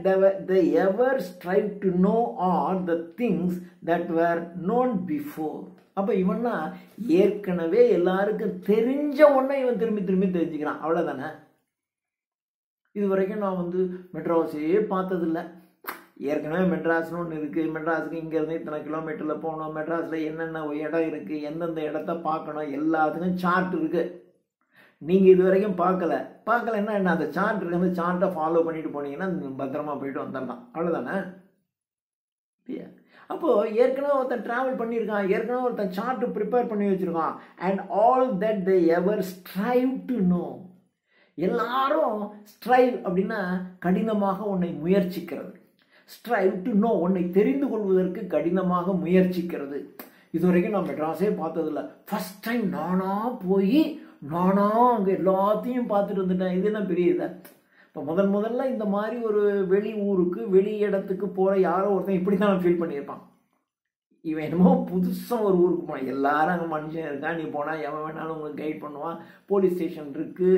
they ever strive to know are the things that were known before. அப்போ இவன்னா ஏற்கனவே எல்லாருக்கும் தெரிஞ்ச ஒன்றை இவன் திரும்பி தெரிஞ்சுக்கிறான், அவ்வளோதானே. இது வரைக்கும் நான் மெட்ராஸையே பார்த்ததில்லை. ஏற்கனவே மெட்ராஸ்னு ஒன்று இருக்குது, மெட்ராஸுக்கு இங்கேருந்து இத்தனை கிலோமீட்டரில் போகணும், மெட்ராஸில் என்னென்ன இடம் இருக்குது, எந்தெந்த இடத்த பார்க்கணும், எல்லாத்துக்கும் சார்ட் இருக்குது. நீங்கள் இது வரைக்கும் பார்க்கலன்னா என்ன, அந்த சார்ட் இருக்குது, அந்த சார்ட்டை ஃபாலோ பண்ணிட்டு போனீங்கன்னா பத்திரமா போயிட்டு வந்துடலாம், அவ்வளோதானே. அப்போது ஏற்கனவே ஒருத்தன் ட்ராவல் பண்ணியிருக்கான், ஏற்கனவே ஒருத்தன் சார்ட்டு ப்ரிப்பேர் பண்ணி வச்சுருக்கான். And all that they ever strive to know. எல்லாரும் ஸ்ட்ரைவ் அப்படின்னா கடினமாக உன்னை முயற்சிக்கிறது. ஸ்ட்ரைவ் டு நோ, உன்னை தெரிந்து கொள்வதற்கு கடினமாக முயற்சிக்கிறது. இது வரைக்கும் நான் மெட்ராஸே பார்த்ததில்ல, ஃபர்ஸ்ட் டைம் நானா அங்கே எல்லாத்தையும் பார்த்துட்டு வந்துட்டேன். இது என்ன பெரிய இதை? இப்போ முதல்ல இந்த மாதிரி ஒரு வெளி ஊருக்கு வெளி இடத்துக்கு போகிற யாரோ ஒருத்தன் இப்படி தான் ஃபீல் பண்ணியிருப்பான். இவன் என்னமோ புதுசாக ஒரு ஊருக்கு போனான், எல்லாரும் அங்கே மனுஷன் இருக்கான், நீ போனால் எவன் வேணாலும் உங்களுக்கு கைட் பண்ணுவான். போலீஸ் ஸ்டேஷன் இருக்குது,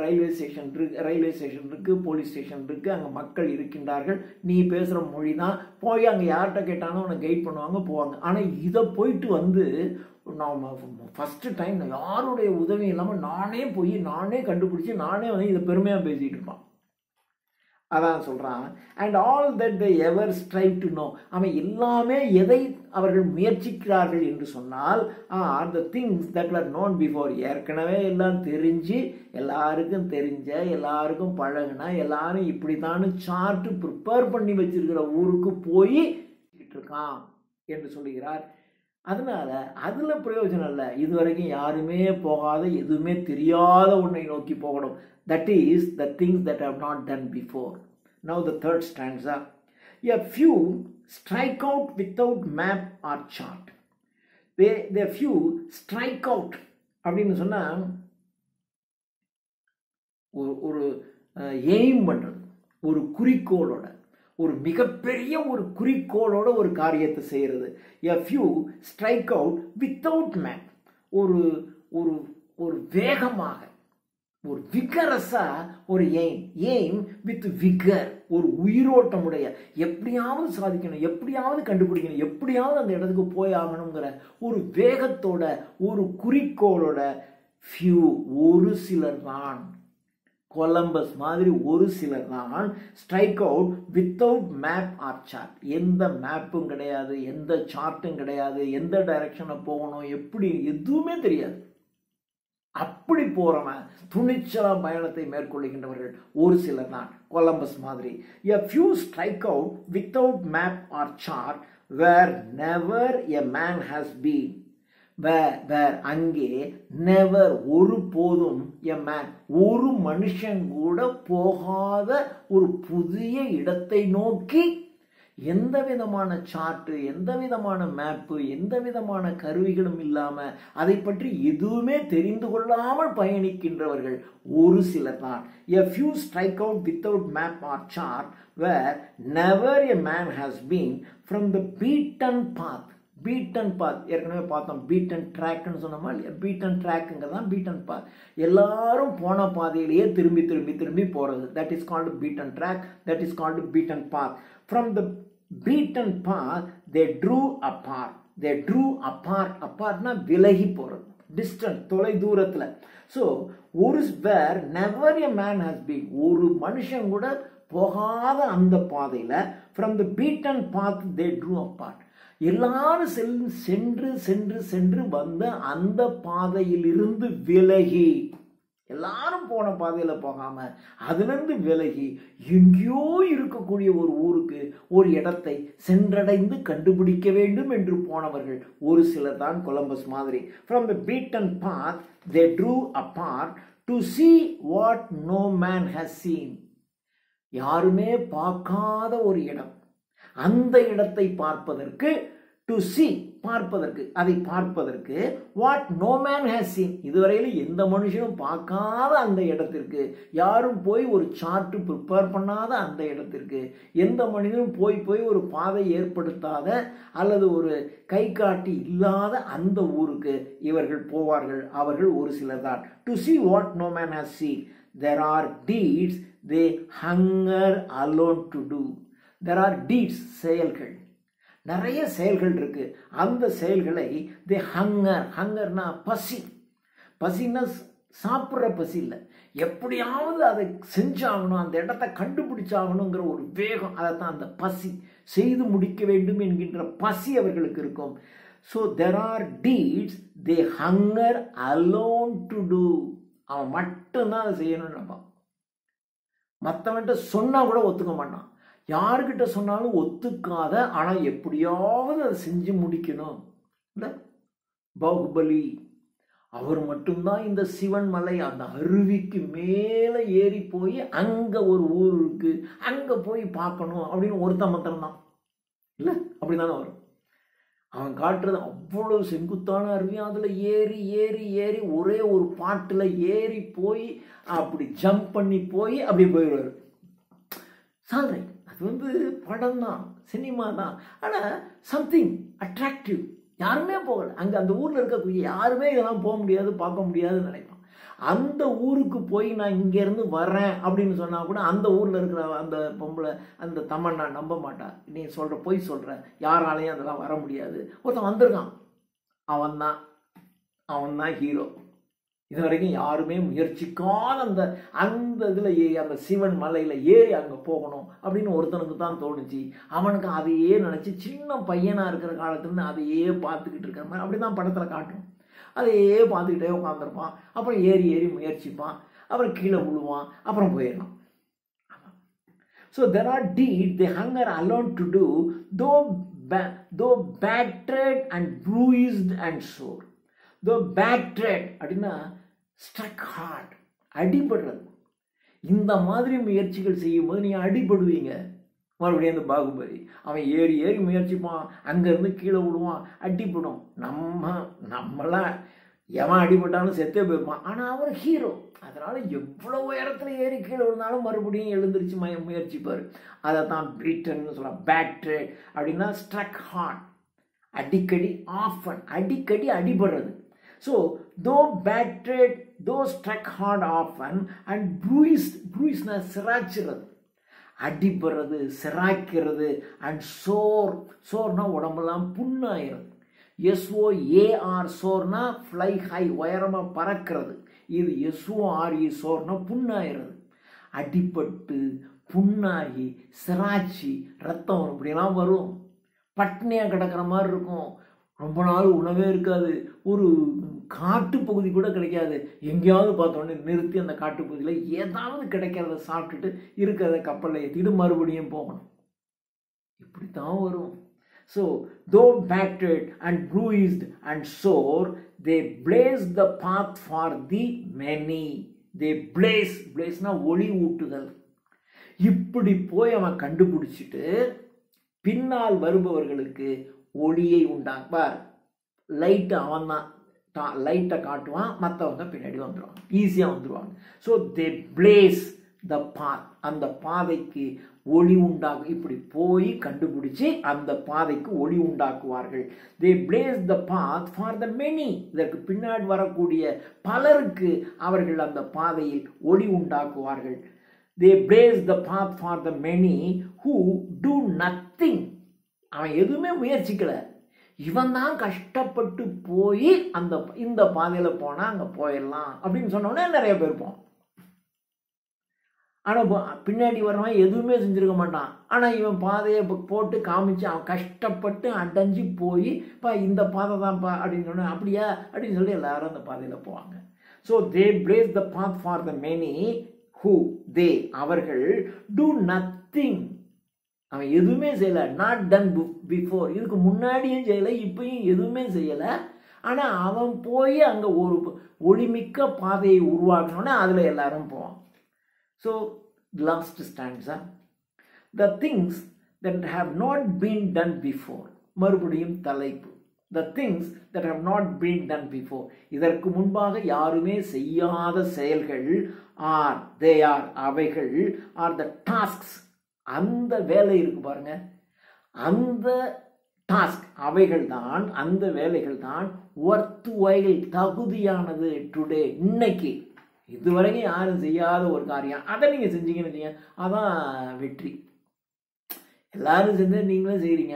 ரயில்வே ஸ்டேஷன் இருக்குது, போலீஸ் ஸ்டேஷன் இருக்குது, அங்கே மக்கள் இருக்கின்றார்கள், நீ பேசுகிற மொழி தான், போய் அங்கே யார்கிட்ட கேட்டாலும் உனக்கு கைட் பண்ணுவாங்க, போவாங்க. ஆனால் இதை போயிட்டு நான் ஃபஸ்ட்டு டைம் யாருடைய உதவி இல்லாமல் நானே கண்டுபிடிச்சி நானே இதை பெருமையாக பேசிகிட்டு இருப்பான். அதான் சொல்கிறான். And all that they ever strive to know. அவன் எல்லாமே எதை அவர்கள் முயற்சிக்கிறார்கள் என்று சொன்னால் R the things that were known before. ஏற்கனவே எல்லாம் தெரிஞ்சு, எல்லாருக்கும் தெரிஞ்ச, எல்லாருக்கும் பழகுனா, எல்லாரும் இப்படித்தானு சார்ட்டு ப்ரிப்பேர் பண்ணி வச்சிருக்கிற ஊருக்கு போய் இருக்கான் என்று சொல்லுகிறார். அதனால அதில் பிரயோஜனம் இல்லை. இதுவரைக்கும் யாருமே போகாத, எதுவுமே தெரியாத ஒன்றை நோக்கி போகணும். That is the things that have not done before. Now the third stanza. A few strike out without map or chart. They few strike out அப்படின்னு சொன்னா ஒரு எய்ம் பண்றது, ஒரு குறிக்கோளோட, ஒரு மிகப்பெரிய ஒரு குறிக்கோளோட ஒரு காரியத்தை செய்யறது. A few strike out without map. ஒரு வேகமாக, ஒரு விகரஸா ஒரு எய்ம் வித் விகர், ஒரு உயிரோட்டமுடைய, எப்படியாவது சாதிக்கணும், எப்படியாவது கண்டுபிடிக்கணும், எப்படியாவது அந்த இடத்துக்கு போய் ஆகணுங்கிற ஒரு வேகத்தோட, ஒரு குறிக்கோளோட ஃபியூ, ஒரு சிலர் தான், கொலம்பஸ் மாதிரி ஒரு சிலர் தான் strike out without map or chart. எந்த மேப்பும் கிடையாது, எந்த சார்ட்டும் கிடையாது, எந்த டைரக்ஷனில் போகணும், எப்படி, எதுவுமே தெரியாது. அப்படி போறவன் துணிச்சலா பயணத்தை மேற்கொள்கின்றவர்கள் ஒரு சிலர் தான், கொலம்பஸ் மாதிரி. A few strike out without map or chart where never a man has been. Where அங்கே never ஒரு போதும் a man ஒரு மனுஷன் கூட போகாத ஒரு புதிய இடத்தை நோக்கி எந்த விதமான சார்ட்டு, எந்த விதமான மேப்பு, எந்த விதமான கருவிகளும் இல்லாமல் அதை பற்றி எதுவுமே தெரிந்து கொள்ளாமல் பயணிக்கின்றவர்கள் ஒரு சிலர் தான். A few strike out without map or chart where never a man has been from the beaten path. Beaten path ஏற்கனவே பார்த்தோம். பீட்டன் ட்ராக்னு சொன்னோமா இல்லையா? பீட்டன் ட்ராக்குங்க தான் பீட்டன் பாத். எல்லாரும் போன பாதையிலேயே திரும்பி திரும்பி திரும்பி போகிறது. That is called beaten track. That is called beaten path. From the beaten path they drew apart. They drew apart. அப்பார்ட்னா விலகி போகிறது, டிஸ்டன்ஸ், தொலை தூரத்தில். ஸோ ஒரு where never a man has been, ஒரு மனுஷன் கூட போகாத அந்த பாதையில் from the beaten path they drew apart. எல்லாரும் சென்று சென்று சென்று வந்த அந்த பாதையிலிருந்து விலகி, எல்லாரும் போன பாதையில் போகாம அதிலிருந்து விலகி எங்கேயோ இருக்கக்கூடிய ஒரு ஊருக்கு, ஒரு இடத்தை சென்றடைந்து கண்டுபிடிக்க வேண்டும் என்று போனவர்கள் ஒரு சிலர் தான் கொலம்பஸ் மாதிரி. From the beaten path they drew apart to see what no man has seen. யாருமே பார்க்காத ஒரு இடம், அந்த இடத்தை பார்ப்பதற்கு, டு see பார்ப்பதற்கு, அதை பார்ப்பதற்கு, what no man has seen, இதுவரையில் எந்த மனுஷனும் பார்க்காத அந்த இடத்திற்கு, யாரும் போய் ஒரு சார்ட்டு ப்ரிப்பேர் பண்ணாத அந்த இடத்திற்கு, எந்த மனிதனும் போய் ஒரு பாதை ஏற்படுத்தாத அல்லது ஒரு கை காட்டி இல்லாத அந்த ஊருக்கு இவர்கள் போவார்கள். அவர்கள் ஒரு சிலர் தான். To see what no man has seen. There are deeds they hunger alone to do. There are deeds, செயல்கள், நிறைய செயல்கள் இருக்கு. அந்த செயல்களை they hunger, hungerனா பசி. பசின்னா சாப்பிட்ற பசி இல்லை, எப்படியாவது அதை செஞ்சாகணும், அந்த இடத்தை கண்டுபிடிச்சாகணுங்கிற ஒரு வேகம், அதைத்தான் அந்த பசி, செய்து முடிக்க வேண்டும் என்கின்ற பசி அவர்களுக்கு இருக்கும். So there are deeds they hunger alone to do. அவன் மட்டும்தான் அதை செய்யணும்னு நினைப்பான். மற்றவன்கிட்ட சொன்னா கூட ஒத்துக்க மாட்டான். யாருக்கிட்ட சொன்னாலும் ஒத்துக்காத, ஆனால் எப்படியாவது அதை செஞ்சு முடிக்கணும். இல்லை, பாகுபலி அவர் மட்டும்தான் இந்த சிவன் மலை அந்த அருவிக்கு மேலே ஏறி போய் அங்கே ஒரு ஊர் இருக்கு, அங்கே போய் பார்க்கணும் அப்படின்னு ஒருத்த மாத்திரம் தான். இல்லை, அப்படிதானே வரும். அவன் காட்டுறது அவ்வளோ செங்குத்தான அருவி, அதில் ஏறி ஏறி ஏறி ஒரே ஒரு பாட்டில் ஏறி போய் அப்படி ஜம்ப் பண்ணி போய் அப்படி போயிடுவார். சால்ரை, அது வந்து படம் தான், சினிமா தான், ஆனால் சம்திங் அட்ராக்டிவ். யாருமே போகலை அங்கே, அந்த ஊரில் இருக்கக்கூடிய யாருமே இதெல்லாம் போக முடியாது, பார்க்க முடியாதுன்னு நினைப்பான். அந்த ஊருக்கு போய் நான் இங்கேருந்து வரேன் அப்படின்னு சொன்னால் கூட அந்த ஊரில் இருக்கிற அந்த பொம்பளை, அந்த தமன்னா நம்ப மாட்டா. நீ சொல்கிற பொய் சொல்கிற, யாராலையும் அதெல்லாம் வர முடியாது. ஒருத்தன் வந்திருக்கான், அவன் தான் ஹீரோ. இது வரைக்கும் யாருமே முயற்சிக்காத அந்த இதில் ஏறி, அந்த சிவன் மலையில் ஏறி அங்கே போகணும் அப்படின்னு ஒருத்தனுக்கு தான் தோணுச்சு. அவனுக்கு அதையே நினச்சி சின்ன பையனாக இருக்கிற காலத்துலேருந்து அதையே பார்த்துக்கிட்டு இருக்கிற மாதிரி அப்படி தான் படத்தில் காட்டும். அதையே பார்த்துக்கிட்டே உட்காந்துருப்பான். அப்புறம் ஏறி ஏறி முயற்சிப்பான், அப்புறம் கீழே விழுவான், அப்புறம் போயிடலாம். So there are deeds they hunger alone to do, though battered and bruised and sore. though battered அப்படின்னா struck hard, அடிபடுறது. இந்த மாதிரி முயற்சிகள் செய்யும் போது நீங்கள் அடிபடுவீங்க. மறுபடியும் அந்த பாகுபலி அவன் ஏறி ஏறி முயற்சிப்பான், அங்கேருந்து கீழே விடுவான், அடிப்படும். நம்மளாம் எவன் அடிபட்டாலும் செத்தே போயிருப்பான். ஆனால் அவர் ஹீரோ, அதனால் எவ்வளோ உயரத்தில் ஏறி கீழே விழுந்தாலும் மறுபடியும் எழுந்திரிச்சு முயற்சிப்பார். அதை தான் பீட்டன்னு சொல்லலாம். பேட்ரேட் அப்படின்னா ஸ்ட்ரக் ஹார்ட், அடிக்கடி, ஆஃபன், அடிக்கடி அடிபடுறது. So though battered, though struck hard often and ப்ரூயிஸ்னா சிராய்ச்சிறது, அடிபடுறது, சிராய்க்கிறது. அண்ட் சோர்னா உடம்பெல்லாம் புண்ணாயிறது. SOAR சோர்னா ஃப்ளை ஹை, உயரமாக பறக்கிறது. இது SORE சோர்னா புண்ணாயிறது. அடிபட்டு புண்ணாகி சிராய்ச்சி ரத்தம் இப்படிலாம் வரும். பட்னியாக கிடக்கிற மாதிரி இருக்கும். ரொம்ப நாள் உணவே இருக்காது, ஒரு காட்டு பகுதி கூட கிடைக்காது. எங்கேயாவது பார்த்தோன்னே நிறுத்தி அந்த காட்டு பகுதியில் ஏதாவது கிடைக்கிறத சாப்பிட்டுட்டு இருக்கிறத கப்பலில் ஏற்றிட்டு மறுபடியும் போகணும். இப்படித்தான் வரும். So though battered and bruised and sore, they blaze the path for the many. they blazeனா ஒளி ஊட்டுதல். இப்படி போய் அவன் கண்டுபிடிச்சிட்டு பின்னால் வருபவர்களுக்கு ஒளியை உண்டாக்குவார். லைட்டு அவன் தான் லைட்டை காட்டுவான், மற்றவங்க பின்னாடி வந்துடுவாங்க, ஈஸியாக வந்துடுவாங்க. ஸோ தே பிளேஸ் த பாத், அந்த பாதைக்கு ஒளி உண்டாக்கும். இப்படி போய் கண்டுபிடிச்சி அந்த பாதைக்கு ஒளி உண்டாக்குவார்கள். They place the path for the many, இதற்கு பின்னாடி வரக்கூடிய பலருக்கு அவர்கள் அந்த பாதையில் ஒளி உண்டாக்குவார்கள். They place the path for the many who do nothing, அவன் எதுவுமே முயற்சிக்கலை, இவன் தான் கஷ்டப்பட்டு போய் இந்த பாதையில் போனால் அங்கே போயிடலாம் அப்படின்னு சொன்னோன்னே நிறைய பேர் போவான். ஆனால் பின்னாடி வரவன் எதுவுமே செஞ்சுருக்க மாட்டான். ஆனால் இவன் பாதையை போட்டு காமிச்சு அவன் கஷ்டப்பட்டு அடைஞ்சு போய் இந்த பாதை தான்ப்பா அப்படின்னு சொன்ன, அப்படியா அப்படின்னு சொல்லி எல்லாரும் அந்த பாதையில் போவாங்க. So they place the path for the many who they, அவர்கள் டூ நத்திங், அவன் எதுவுமே செய்யலை, நாட் டன் பிஃபோர், இதுக்கு முன்னாடியும் செய்யலை, இப்பயும் எதுவுமே செய்யலை. ஆனால் அவன் போய் அங்கே ஒரு ஒளிமிக்க பாதையை உருவாக்கணுன்னா அதில் எல்லாரும் போவான். So last stanza, the things that have not been done before, மறுபடியும் தலைப்பு, the things that have not been done before, இதற்கு முன்பாக யாருமே செய்யாத செயல்கள், அவைகள் are the tasks, அந்த வேலை இருக்கு பாருங்க, அந்த டாஸ்க் அவைகள் தான், அந்த வேலைகள் தான் worth while, தகுதியானது, டுடே, இன்னைக்கு, இதுவரைக்கும் யாரும் செய்யாத ஒரு காரியம், அதை நீங்கள் செஞ்சீங்கன்னு வச்சுங்க, அதான் வெற்றி. எல்லாரும் செஞ்சு நீங்களும் செய்கிறீங்க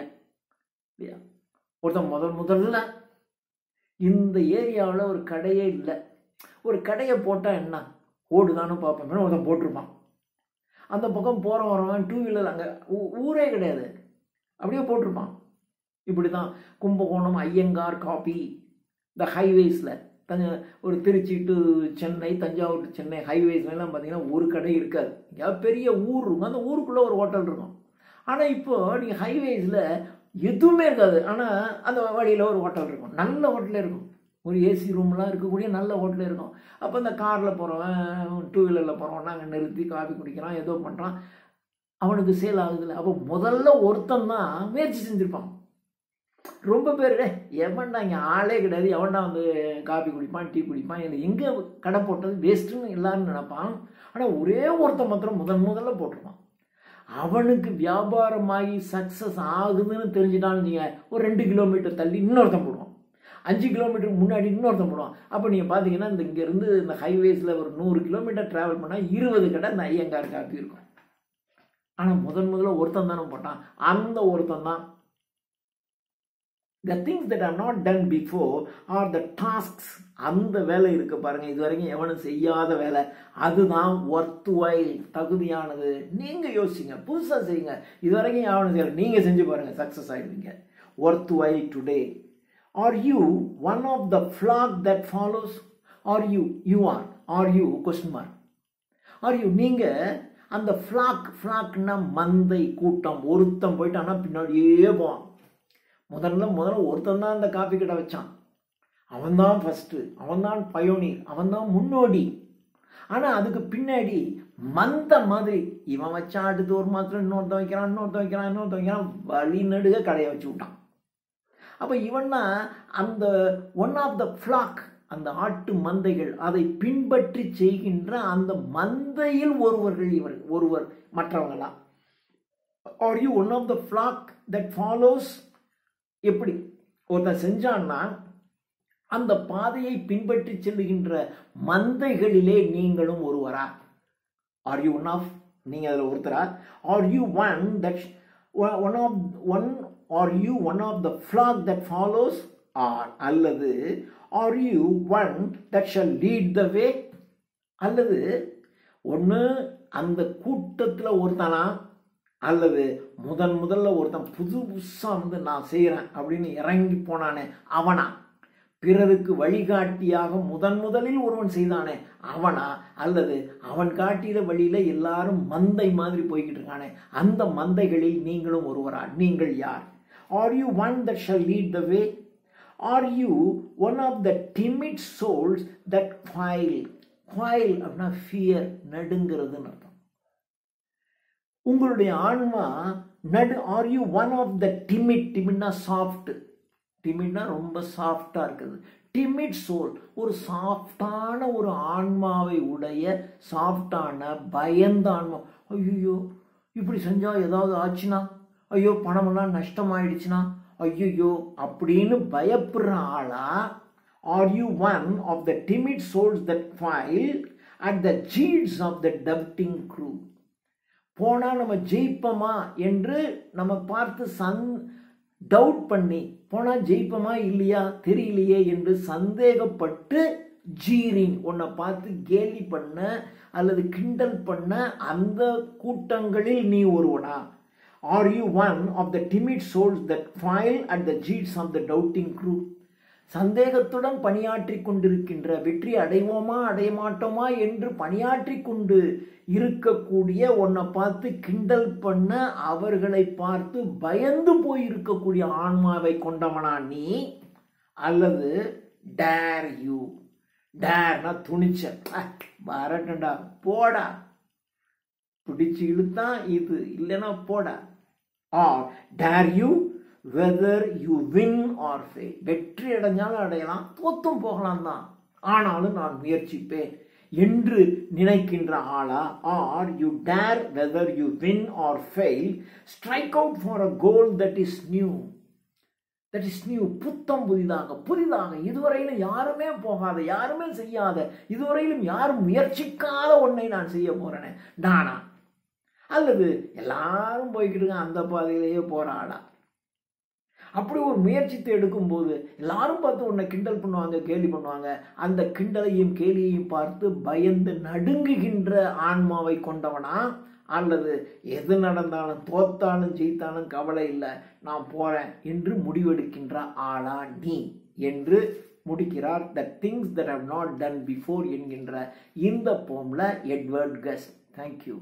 இல்லையா? ஒருத்தன் முதல்ல இந்த ஏரியாவில் ஒரு கடையே இல்லை, ஒரு கடையை போட்டால் என்ன ஓடுதான்னு பார்ப்போம், ஒருத்தன் போட்டிருப்பான். அந்த பக்கம் போகிற வரவன் டூ வீலர், அங்கே ஊரே கிடையாது, அப்படியே போட்டிருப்பான். இப்படி தான் கும்பகோணம் ஐயங்கார் காபி, இந்த ஹைவேஸில் ஒரு திருச்சி டு சென்னை, தஞ்சாவூர் டு சென்னை ஹைவேஸ்லாம் பார்த்தீங்கன்னா ஒரு கடை இருக்காது, எங்கேயாவது பெரிய ஊர் இருக்கும், அந்த ஊருக்குள்ளே ஒரு ஹோட்டல் இருக்கும். ஆனால் இப்போது நீங்கள் ஹைவேஸில் எதுவுமே இருக்காது, ஆனால் அந்த வழியில் ஒரு ஹோட்டல் இருக்கும், நல்ல ஹோட்டலே இருக்கும், ஒரு ஏசி ரூம்லாம் இருக்கக்கூடிய நல்ல ஹோட்டலே இருக்கும். அப்போ இந்த காரில் போகிறவன், டூ வீலரில் போகிறவன் அங்கே நிறுத்தி காஃபி குடிக்கிறான், ஏதோ பண்ணுறான், அவனுக்கு சேல் ஆகுதில்லை. அப்போ முதல்ல ஒருத்தன் தான் முயற்சி செஞ்சுருப்பான். ரொம்ப பேர் எவன்டா இங்கே ஆளே கிடையாது, எவன்டா வந்து காஃபி குடிப்பான், டீ குடிப்பான், இல்லை எங்கே கடை போட்டது வேஸ்ட்டுன்னு எல்லாரும் நினைப்பான். ஆனால் ஒரே ஒருத்தன் மாத்திரம் முதல்ல போட்டிருப்பான். அவனுக்கு வியாபாரமாகி சக்ஸஸ் ஆகுதுன்னு தெரிஞ்சுட்டான்னு நீங்கள் ஒரு 2 கிலோமீட்டர் தள்ளி இன்னொருத்தன் போடுவான், 5 கிலோமீட்டருக்கு முன்னாடி இன்னொருத்தன் போடுவான். அப்போ நீங்கள் பார்த்தீங்கன்னா இங்கேருந்து இந்த ஹைவேஸில் ஒரு 100 கிலோமீட்டர் ட்ராவல் பண்ணால் 20 கடை இந்த ஐயங்கார் காப்பி இருக்கும். ஆனால் முதல்ல ஒருத்தன் தானே போட்டான், அந்த ஒருத்தன் தான். The things that are not done before are the tasks, அந்த வேலை இருக்கு பாருங்க, இது வரைக்கும் எவனும் செய்யாத வேலை, அதுதான் worth while, தகுதியானது. நீங்க யோசிங்க, புதுசா செய்யுங்க, இது வரைக்கும் எவனும் செய்யல, நீங்க செஞ்சு பாருங்க, சக்சஸ் ஆயிடுவீங்க. worth while today. Are you one of the flock that follows? Are you question mark, are you, நீங்க அந்த flockனா மந்தை கூட்டம், ஒருத்தன் போயிட்டானா பின்னாடியே போவான். முதல்ல ஒருத்தன் தான் அந்த காப்பி கடை வச்சான், அவன் தான் ஃபஸ்ட்டு, அவன் தான் பயோனியர், அவன் தான் முன்னோடி. ஆனால் அதுக்கு பின்னாடி மந்த மாதிரி இவன் வச்சான், அடுத்து ஒரு மாதத்தில் இன்னொருத்தன் வைக்கிறான், வழி நடுக கடையை வச்சு விட்டான். அப்போ இவன்னா அந்த ஒன் ஆஃப் த ஃப்ளாக், அந்த ஆட்டு மந்தைகள், அதை பின்பற்றி செய்கின்ற அந்த மந்தையில் ஒருவர் மற்றவங்களாம். Are you one of the flock that follows? எப்படி ஒருத்தன் செஞ்சான்னா அந்த பாதையை பின்பற்றி செல்லுகின்ற மந்தைகளிலே நீங்களும் ஒருவரா? ஆர் யூ ஒன் ஆஃப், நீங்க அதில் ஒருத்தரா? Are you one of the flock that follows, அல்லது are you one that shall lead the way, அல்லது ஒன்று அந்த கூட்டத்தில் ஒருத்தனா, அல்லது முதல்ல ஒருத்தன் புதுசாக வந்து நான் செய்கிறேன் அப்படின்னு இறங்கி போனானே அவனா, பிறருக்கு வழிகாட்டியாக முதலில் ஒருவன் செய்தானே அவனா, அல்லது அவன் காட்டிய வழியில் எல்லாரும் மந்தை மாதிரி போய்கிட்டு இருக்கானே அந்த மந்தைகளில் நீங்களும் ஒருவரா? நீங்கள் யார்? Are you one that shall lead the way? Are you one of the timid souls that quail அப்படின்னா ஃபியர், நடுங்கிறதுன்னு அர்த்தம். உங்களுடைய ஆன்மா are you one of the டிமிட்னா சாஃப்ட், டிமிட்னா ரொம்ப சாஃப்டா இருக்குது. டிமிட் சோல், ஒரு சாஃப்டான ஒரு ஆன்மாவை உடைய சாஃப்டான பயந்த ஆன்மா. ஐயோ இப்படி செஞ்சா ஏதாவது ஆச்சுன்னா, ஐயோ பணமெல்லாம் நஷ்டமாயிடுச்சுன்னா, ஐயோ அப்படின்னு பயப்படுற ஆளா? Are you one of the timid souls that fail at the jeers of the டப்டிங் க்ரூ? போனால் நம்ம ஜெயிப்போமா என்று நம்ம பார்த்து டவுட் பண்ணி போனால் ஜெயிப்போமா இல்லையா தெரியலையே என்று சந்தேகப்பட்டு ஜீரிங், உன்னை பார்த்து கேலி பண்ண அல்லது கிண்டல் பண்ண அந்த கூட்டங்களில் நீ ஒருவனா? Are you one of the timid souls that fail at the jeers of the doubting crew? சந்தேகத்துடன் பணியாற்றி கொண்டிருக்கின்ற, வெற்றி அடைவோமா அடைய மாட்டோமா என்று பணியாற்றி கொண்டு இருக்கக்கூடிய, உன்னை பார்த்து கிண்டல் பண்ண அவர்களை பார்த்து பயந்து போய் இருக்கக்கூடிய ஆன்மாவை கொண்டவனா நீ? அல்லது டேர் யூ, டேர்னா துணிச்ச, வரட்டண்டா போடா, பிடிச்சு இழுத்தான் இது இல்லைன்னா போடா. Are dare you whether you win or fail? வெற்றி அடைஞ்சாலும் அடையலாம், தோத்தும் போகலாம் தான், ஆனாலும் நான் முயற்சிப்பேன் என்று நினைக்கின்ற ஆளா? Are you dare whether you win or fail, strike out for a goal that is new, that is new, புத்தம் புதிதாக இதுவரையிலும் யாருமே போகாத, யாருமே செய்யாத, இதுவரையிலும் யாரும் முயற்சிக்காத ஒன்றை நான் செய்ய போறேனே நானா? அல்லது எல்லாரும் போய்கிட்டு இருக்க அந்த பாதையிலேயே போற ஆளா? அப்படி ஒரு முயற்சித்தை எடுக்கும்போது எல்லாரும் பார்த்து உன்னை கிண்டல் பண்ணுவாங்க, கேலி பண்ணுவாங்க. அந்த கிண்டலையும் கேலியையும் பார்த்து பயந்து நடுங்குகின்ற ஆன்மாவை கொண்டவனா? அல்லது எது நடந்தாலும் தோத்தாலும் ஜெயித்தாலும் கவலை இல்லை, நான் போறேன் என்று முடிவெடுக்கின்ற ஆளா நீ என்று முடிக்கிறார் the things that have not done before என்கின்ற இந்த போம்ல எட்வர்ட் கஸ்ட். தேங்க்யூ.